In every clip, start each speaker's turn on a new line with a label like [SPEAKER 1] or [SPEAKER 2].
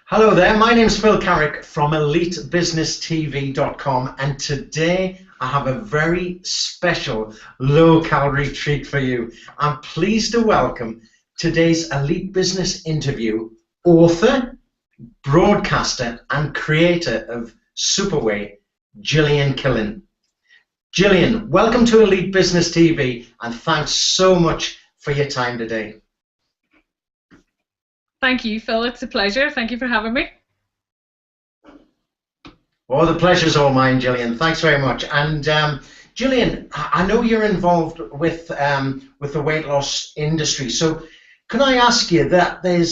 [SPEAKER 1] Hello there, my name's Phil Carrick from EliteBusinessTV.com, and today I have a very special low-calorie treat for you. I'm pleased to welcome today's Elite Business interview author, broadcaster and creator of SouperWeigh, Gillian Killen. Gillian, welcome to Elite Business TV and thanks so much for your time today.
[SPEAKER 2] Thank you, Phil. It's a pleasure. Thank you for having me.
[SPEAKER 1] Oh, the pleasure's all mine, Gillian. Thanks very much. And Gillian, I know you're involved with the weight loss industry. So can I ask you that there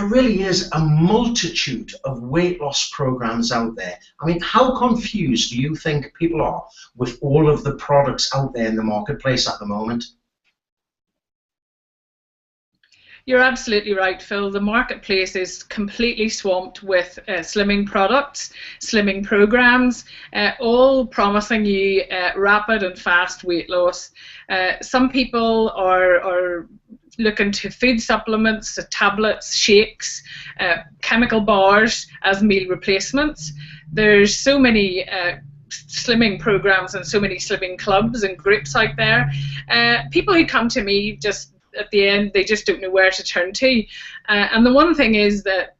[SPEAKER 1] really is a multitude of weight loss programs out there. I mean, how confused do you think people are with all of the products out there in the marketplace at the moment?
[SPEAKER 2] You're absolutely right, Phil. The marketplace is completely swamped with slimming products, slimming programs, all promising you rapid and fast weight loss. Some people are looking to food supplements, tablets, shakes, chemical bars as meal replacements. There's so many slimming programs and so many slimming clubs and groups out there. People who come to me just at the end, they just don't know where to turn to. And the one thing is that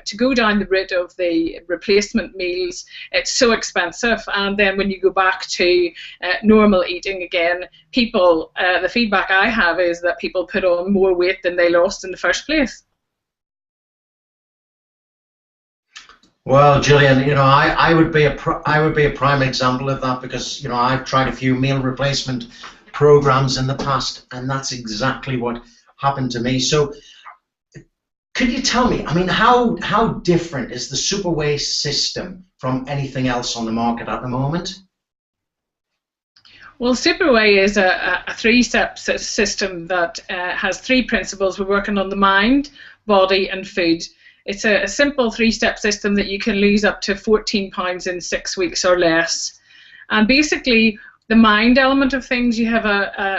[SPEAKER 2] to go down the route of the replacement meals, it's so expensive. And then when you go back to normal eating again, people, the feedback I have is that people put on more weight than they lost in the first place.
[SPEAKER 1] Well, Gillian, you know, I would be a prime example of that because, you know, I've tried a few meal replacement programs in the past, and that's exactly what happened to me. So could you tell me, I mean, how different is the SouperWeigh system from anything else on the market at the moment?
[SPEAKER 2] Well, SouperWeigh is a three-step system that has three principles. We're working on the mind, body and food. It's a simple three-step system that you can lose up to 14 pounds in 6 weeks or less. And basically, the mind element of things, you have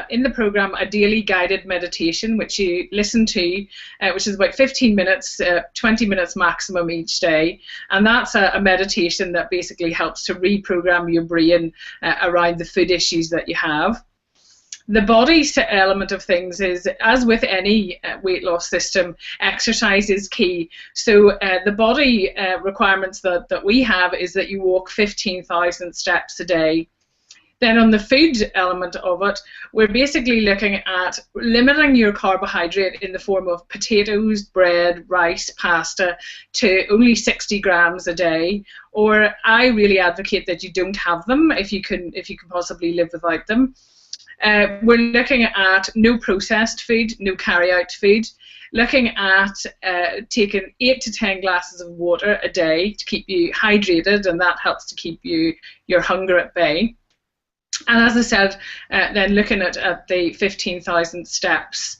[SPEAKER 2] in the program a daily guided meditation which you listen to, which is about 15 minutes, 20 minutes maximum each day, and that's a meditation that basically helps to reprogram your brain around the food issues that you have. The body element of things is, as with any weight loss system, exercise is key. So the body requirements that we have is that you walk 15,000 steps a day. Then on the food element of it, we're basically looking at limiting your carbohydrate in the form of potatoes, bread, rice, pasta to only 60 grams a day. Or I really advocate that you don't have them if you can possibly live without them. We're looking at no processed food, no carry-out food. Looking at taking 8 to 10 glasses of water a day to keep you hydrated, and that helps to keep your hunger at bay. And as I said, then looking at the 15,000 steps.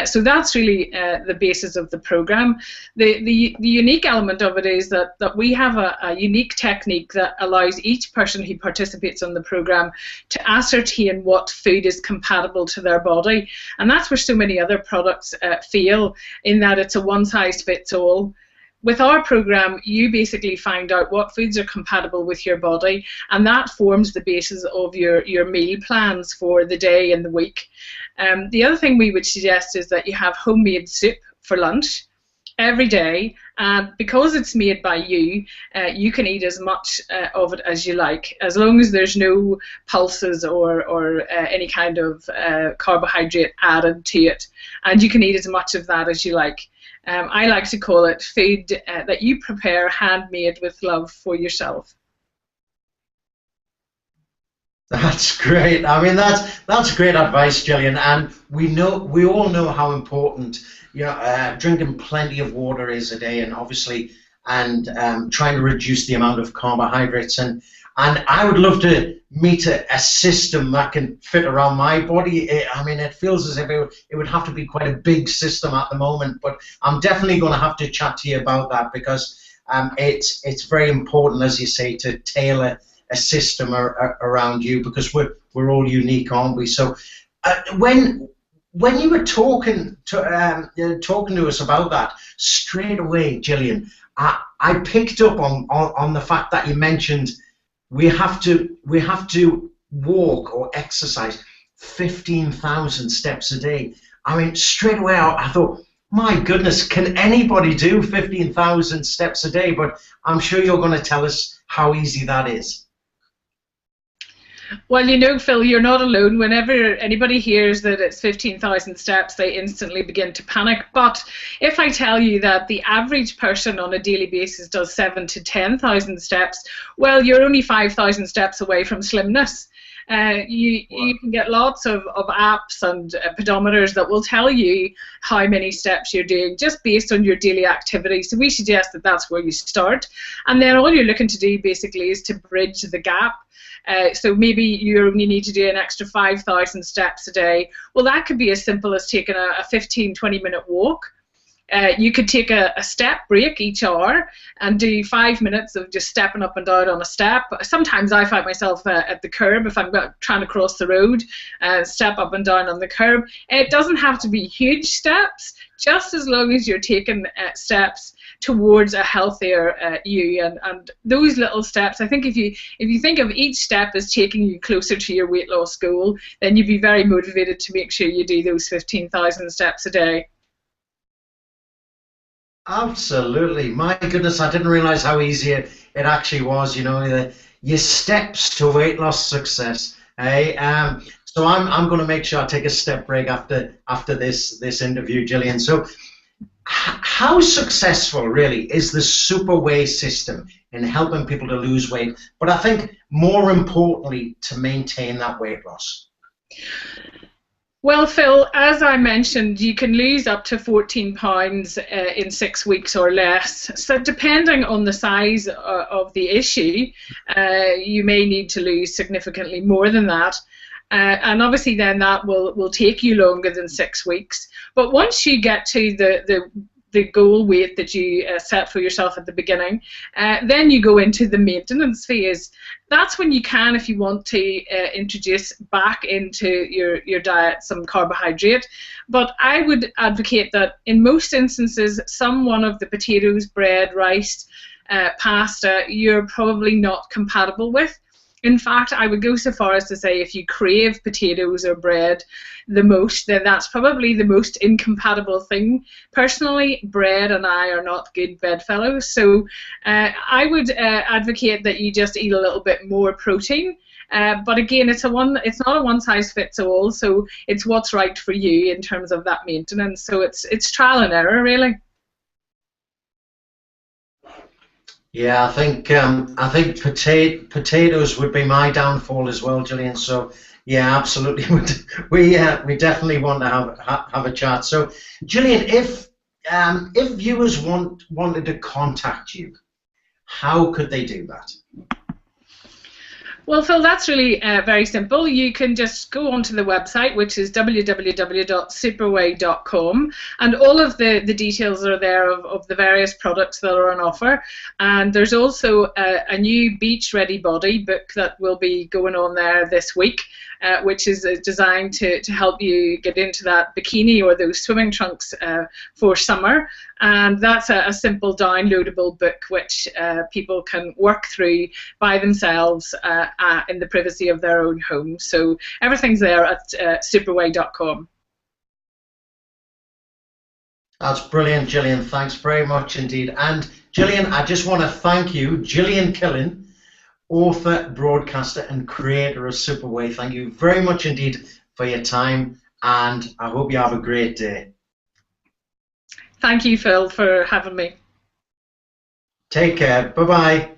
[SPEAKER 2] So that's really the basis of the program. The unique element of it is that we have a unique technique that allows each person who participates on the program to ascertain what food is compatible to their body. And that's where so many other products fail, in that it's a one-size-fits-all. With our program, you basically find out what foods are compatible with your body, and that forms the basis of your meal plans for the day and the week. The other thing we would suggest is that you have homemade soup for lunch every day, and because it's made by you, you can eat as much of it as you like, as long as there's no pulses or any kind of carbohydrate added to it, and you can eat as much of that as you like. I like to call it food that you prepare handmade with love for yourself.
[SPEAKER 1] That's great. I mean, that's great advice, Gillian. And we all know how important, you know, drinking plenty of water is a day, and obviously, and trying to reduce the amount of carbohydrates. And I would love to meet a system that can fit around my body. I mean, it feels as if it would have to be quite a big system at the moment, but I'm definitely going to have to chat to you about that, because it's very important, as you say, to tailor a system around you, because we're all unique, aren't we? So when when you were talking to us about that, straight away, Gillian, I picked up on the fact that you mentioned we have to walk or exercise 15,000 steps a day. I mean, straight away I thought, my goodness, can anybody do 15,000 steps a day? But I'm sure you're going to tell us how easy that is.
[SPEAKER 2] Well, you know, Phil, you're not alone. Whenever anybody hears that it's 15,000 steps, they instantly begin to panic. But if I tell you that the average person on a daily basis does 7,000 to 10,000 steps, well, you're only 5,000 steps away from slimness. You can get lots of apps and pedometers that will tell you how many steps you're doing just based on your daily activity. So we suggest that that's where you start. And then all you're looking to do basically is to bridge the gap. So maybe you only need to do an extra 5,000 steps a day. Well, that could be as simple as taking a 15-20-minute walk. You could take a step break each hour and do 5 minutes of just stepping up and down on a step. Sometimes I find myself at the curb if I'm trying to cross the road, step up and down on the curb. It doesn't have to be huge steps, just as long as you're taking steps towards a healthier you. And those little steps, I think if you think of each step as taking you closer to your weight loss goal, then you'd be very motivated to make sure you do those 15,000 steps a day.
[SPEAKER 1] Absolutely. My goodness, I didn't realize how easy it actually was, you know, your steps to weight loss success. Hey, so I'm going to make sure I take a step break after this interview, Gillian. So how successful really is the SouperWeigh system in helping people to lose weight, but I think more importantly to maintain that weight loss?
[SPEAKER 2] Well, Phil, as I mentioned, you can lose up to 14 pounds in 6 weeks or less. So depending on the size of the issue, you may need to lose significantly more than that. And obviously then that will take you longer than 6 weeks. But once you get to the goal weight that you set for yourself at the beginning, then you go into the maintenance phase. That's when you can, if you want to, introduce back into your diet some carbohydrate. But I would advocate that in most instances, one of the potatoes, bread, rice, pasta, you're probably not compatible with. In fact, I would go so far as to say if you crave potatoes or bread the most, then that's probably the most incompatible thing. Personally, bread and I are not good bedfellows, so I would advocate that you just eat a little bit more protein. But again, it's not a one-size-fits-all, so it's what's right for you in terms of that maintenance. So it's trial and error, really.
[SPEAKER 1] Yeah, I think potatoes would be my downfall as well, Gillian. So yeah, absolutely, we definitely want to have a chat. So Gillian, if viewers wanted to contact you, how could they do that?
[SPEAKER 2] Well, Phil, that's really very simple. You can just go onto the website, which is www.souperweigh.com, and all of the details are there of the various products that are on offer. And there's also a new Beach Ready Body book that will be going on there this week, which is designed to help you get into that bikini or those swimming trunks for summer. And that's a simple downloadable book which people can work through by themselves in the privacy of their own home. So everything's there at SouperWeigh.com.
[SPEAKER 1] That's brilliant, Gillian. Thanks very much indeed. And Gillian, I just want to thank you, Gillian Killen, author, broadcaster, and creator of SouperWeigh. Thank you very much indeed for your time, and I hope you have a great day.
[SPEAKER 2] Thank you, Phil, for having me.
[SPEAKER 1] Take care. Bye-bye.